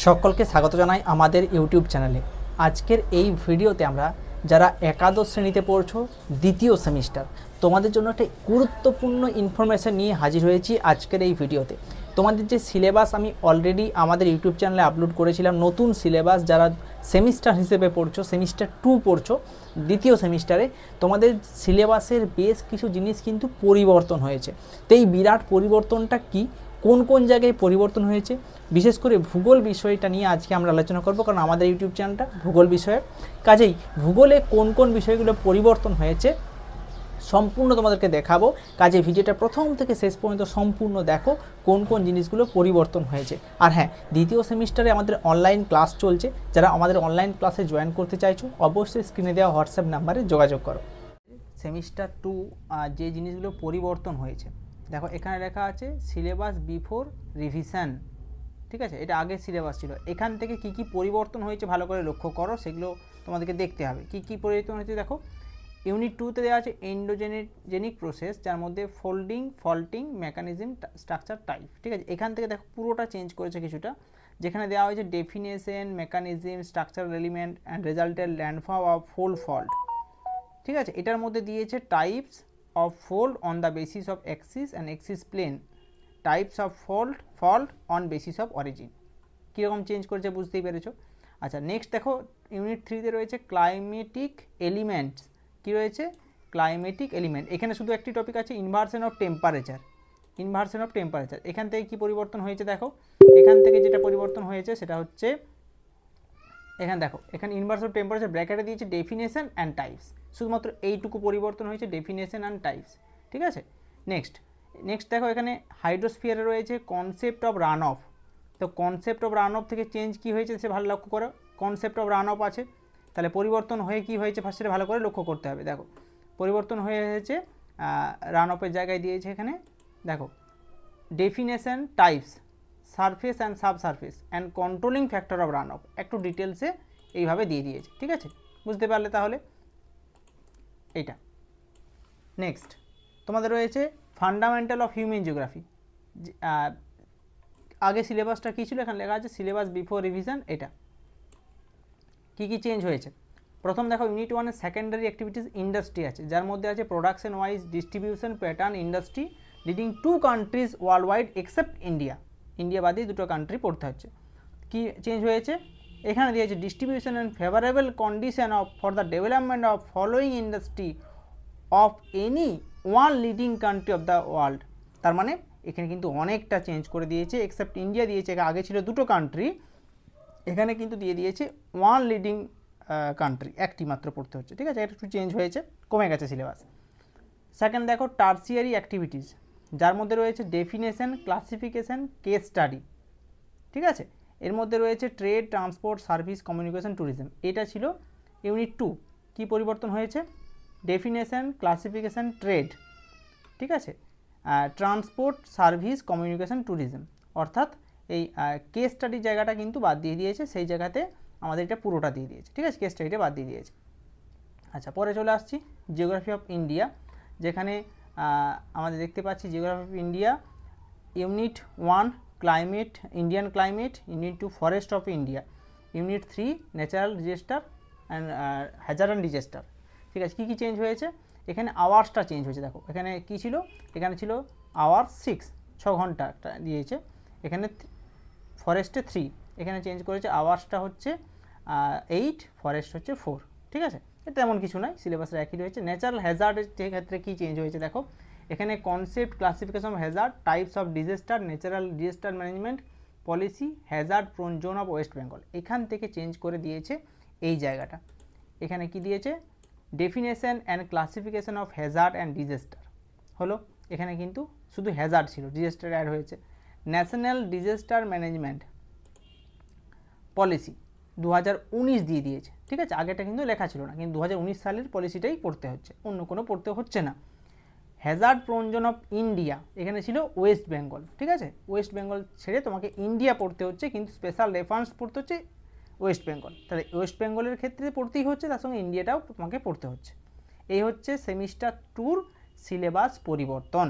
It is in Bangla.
সকলকে স্বাগত জানাই আমাদের ইউটিউব চ্যানেলে। আজকের এই ভিডিওতে আমরা যারা একাদশ শ্রেণীতে পড়ছো দ্বিতীয় সেমিস্টার, তোমাদের জন্য একটা গুরুত্বপূর্ণ ইনফরমেশান নিয়ে হাজির হয়েছি আজকের এই ভিডিওতে। তোমাদের যে সিলেবাস আমি অলরেডি আমাদের ইউটিউব চ্যানেলে আপলোড করেছিলাম, নতুন সিলেবাস যারা সেমিস্টার হিসেবে পড়ছো, সেমিস্টার 2 পড়ছো দ্বিতীয় সেমিস্টারে, তোমাদের সিলেবাসের বেশ কিছু জিনিস কিন্তু পরিবর্তন হয়েছে। তো এই বিরাট পরিবর্তনটা কি, কোন কোন জায়গায় পরিবর্তন হয়েছে, বিশেষ করে ভূগোল বিষয়টা নিয়ে আজকে আমরা আলোচনা করব, কারণ আমাদের ইউটিউব চ্যানেলটা ভূগোল বিষয়ের। কাজেই ভূগোলে কোন কোন বিষয়গুলো পরিবর্তন হয়েছে সম্পূর্ণ তোমাদেরকে দেখাবো। কাজে ভিডিওটা প্রথম থেকে শেষ পর্যন্ত সম্পূর্ণ দেখো কোন কোন জিনিসগুলো পরিবর্তন হয়েছে। আর হ্যাঁ, দ্বিতীয় সেমিস্টারে আমাদের অনলাইন ক্লাস চলছে, যারা আমাদের অনলাইন ক্লাসে জয়েন করতে চাইছো অবশ্যই স্ক্রিনে দেওয়া হোয়াটসঅ্যাপ নাম্বারে যোগাযোগ করো। সেমিস্টার 2 যে জিনিসগুলো পরিবর্তন হয়েছে দেখো, এখানে লেখা আছে সিলেবাস বিফোর রিভিশন। ঠিক আছে, এটা আগের সিলেবাস ছিল। এখান থেকে কি কি পরিবর্তন হয়েছে ভালো করে লক্ষ্য করো, সেগুলো তোমাদেরকে দেখতে হবে। কি কি পরিবর্তন হয়েছে দেখো, ইউনিট 2তে দেওয়া আছে এন্ডোজেনিক প্রসেস, যার মধ্যে folding, faulting, mechanism, structure, type. ঠিক আছে, এখান থেকে দেখো পুরোটা চেঞ্জ করেছে কিছুটা, যেখানে দেওয়া হয়েছে definition, mechanism, structural element and resulted landfall of whole fault. ঠিক আছে, এটার মধ্যে দিয়েছে types of fold on the basis of axis and axis plane, types of fault on basis of origin. কীরকম চেঞ্জ করেছে বুঝতেই পেরেছো। আচ্ছা, নেক্সট দেখো ইউনিট 3তে রয়েছে ক্লাইমেটিক এলিমেন্টস। কী রয়েছে? Climatic element. এখানে শুধু একটি টপিক আছে, inversion of temperature. Inversion of temperature এখান থেকে কি পরিবর্তন হয়েছে দেখো, এখান থেকে যেটা পরিবর্তন হয়েছে সেটা হচ্ছে এখানে দেখো, এখানে ইনভার্স অফ টেম্পারেচার ব্র্যাকেটে দিয়েছে ডেফিনেশন অ্যান্ড টাইপস, শুধুমাত্র এইটুকু পরিবর্তন হয়েছে, ডেফিনেশন অ্যান্ড টাইপস। ঠিক আছে, নেক্সট দেখো এখানে হাইড্রোস্ফিয়ারে রয়েছে কনসেপ্ট অফ রান অফ। তো কনসেপ্ট অফ রান অফ থেকে চেঞ্জ কী হয়েছে সে ভালো লক্ষ্য করো। কনসেপ্ট অফ রান অফ আছে, তাহলে পরিবর্তন হয়ে কী হয়েছে ফার্স্টে ভালো করে লক্ষ্য করতে হবে। দেখো পরিবর্তন হয়েছে রান অফের জায়গায় দিয়েছে এখানে দেখো definition, types, surface and subsurface and controlling factor of run of, একটু ডিটেলসে এইভাবে দিয়ে দিয়েছে। ঠিক আছে, বুঝতে পারলে তাহলে এইটা। নেক্সট তোমাদের রয়েছে ফান্ডামেন্টাল অফ হিউম্যান জিওগ্রাফি। আগে সিলেবাসটা কী ছিল, এখানে লেখা আছে সিলেবাস বিফোর রিভিশন। এটা কী কী চেঞ্জ হয়েছে, প্রথম দেখো ইউনিট 1-এর সেকেন্ডারি অ্যাক্টিভিটিস ইন্ডাস্ট্রি আছে, যার মধ্যে আছে production wise distribution pattern industry leading 2 countries world wide except India. India বাদে 2টো কান্ট্রি পড়তে হচ্ছে। কী চেঞ্জ হয়েছে, এখানে দিয়েছে distribution and favourable condition of for the development of following industry of any one leading country of the world. তার মানে এখানে কিন্তু অনেকটা চেঞ্জ করে দিয়েছে, এক্সেপ্ট ইন্ডিয়া দিয়েছে, আগে ছিল 2টো কান্ট্রি, এখানে কিন্তু দিয়ে দিয়েছে ওয়ান লিডিং কান্ট্রি, একটি মাত্র পড়তে হচ্ছে। ঠিক আছে, এটা একটু চেঞ্জ হয়েছে, কমে গেছে সিলেবাস। সেকেন্ড দেখো টার্সিয়ারি অ্যাক্টিভিটিস, যার মধ্যে রয়েছে ডেফিনেশন, ক্লাসিফিকেশন, কেস স্টাডি। ঠিক আছে, এর মধ্যে রয়েছে trade, transport, service, communication, tourism. এটা ছিল ইউনিট 2। কি পরিবর্তন হয়েছে, ডেফিনেশন, ক্লাসিফিকেশন, ট্রেড। ঠিক আছে, ট্রান্সপোর্ট, সার্ভিস, কমিউনিকেশন, ট্যুরিজম। অর্থাৎ এই কেস স্টাডির জায়গাটা কিন্তু বাদ দিয়ে দিয়েছে, সেই জায়গাতে আমাদের এটা পুরোটা দিয়ে দিয়েছে। ঠিক আছে, কেস স্টাডিটা বাদ দিয়ে দিয়েছে। আচ্ছা, পরে চলে আসছি জিওগ্রাফি অফ ইন্ডিয়া, যেখানে আমাদের দেখতে পাচ্ছি geography of India unit 1 climate, Indian climate, unit 2 forest of India, unit 3 natural disaster and Hazard and disaster. ঠিক আছে, কী কী চেঞ্জ হয়েছে, এখানে আওয়ার্সটা চেঞ্জ হয়েছে। দেখো এখানে কী ছিল, এখানে ছিল আওয়ার্স 6 ঘন্টা দিয়েছে, এখানে ফরেস্টে 3, এখানে চেঞ্জ করেছে আওয়ার্সটা হচ্ছে 8, ফরেস্ট হচ্ছে 4। ঠিক আছে, এটা এমন কিছু নয়, সিলেবাসের একই রয়েছে। ন্যাচারাল হ্যাজার্ডের ক্ষেত্রে কী চেঞ্জ হয়েছে দেখো, এখানে concept, classification of Hazard, types of disaster, natural disaster management policy, Hazard prone zone of West Bengal, এখান থেকে চেঞ্জ করে দিয়েছে এই জায়গাটা। এখানে কি দিয়েছে, definition and classification of Hazard and disaster হলো, এখানে কিন্তু শুধু হ্যাজার্ড ছিল, ডিজাস্টার অ্যাড হয়েছে। ন্যাশনাল ডিজাস্টার ম্যানেজমেন্ট পলিসি 2019 দিয়ে দিয়েছে। ঠিক আছে, আগেটা কিন্তু লেখা ছিল না, কিন্তু 2019 সালের পলিসিটাই পড়তে হচ্ছে, অন্য কোনো পড়তে হচ্ছে না। Hazard prone zone of India, এখানে ছিল ওয়েস্ট বেঙ্গল। ঠিক আছে, ওয়েস্ট বেঙ্গল ছেড়ে তোমাকে ইন্ডিয়া পড়তে হচ্ছে, কিন্তু স্পেশাল রেফারেন্স পড়তে হচ্ছে ওয়েস্ট বেঙ্গল। তাহলে ওয়েস্ট বেঙ্গলের ক্ষেত্রে পড়তেই হচ্ছে, তার সঙ্গে ইন্ডিয়াটাও তোমাকে পড়তে হচ্ছে। এই হচ্ছে সেমিস্টার 2 সিলেবাস পরিবর্তন।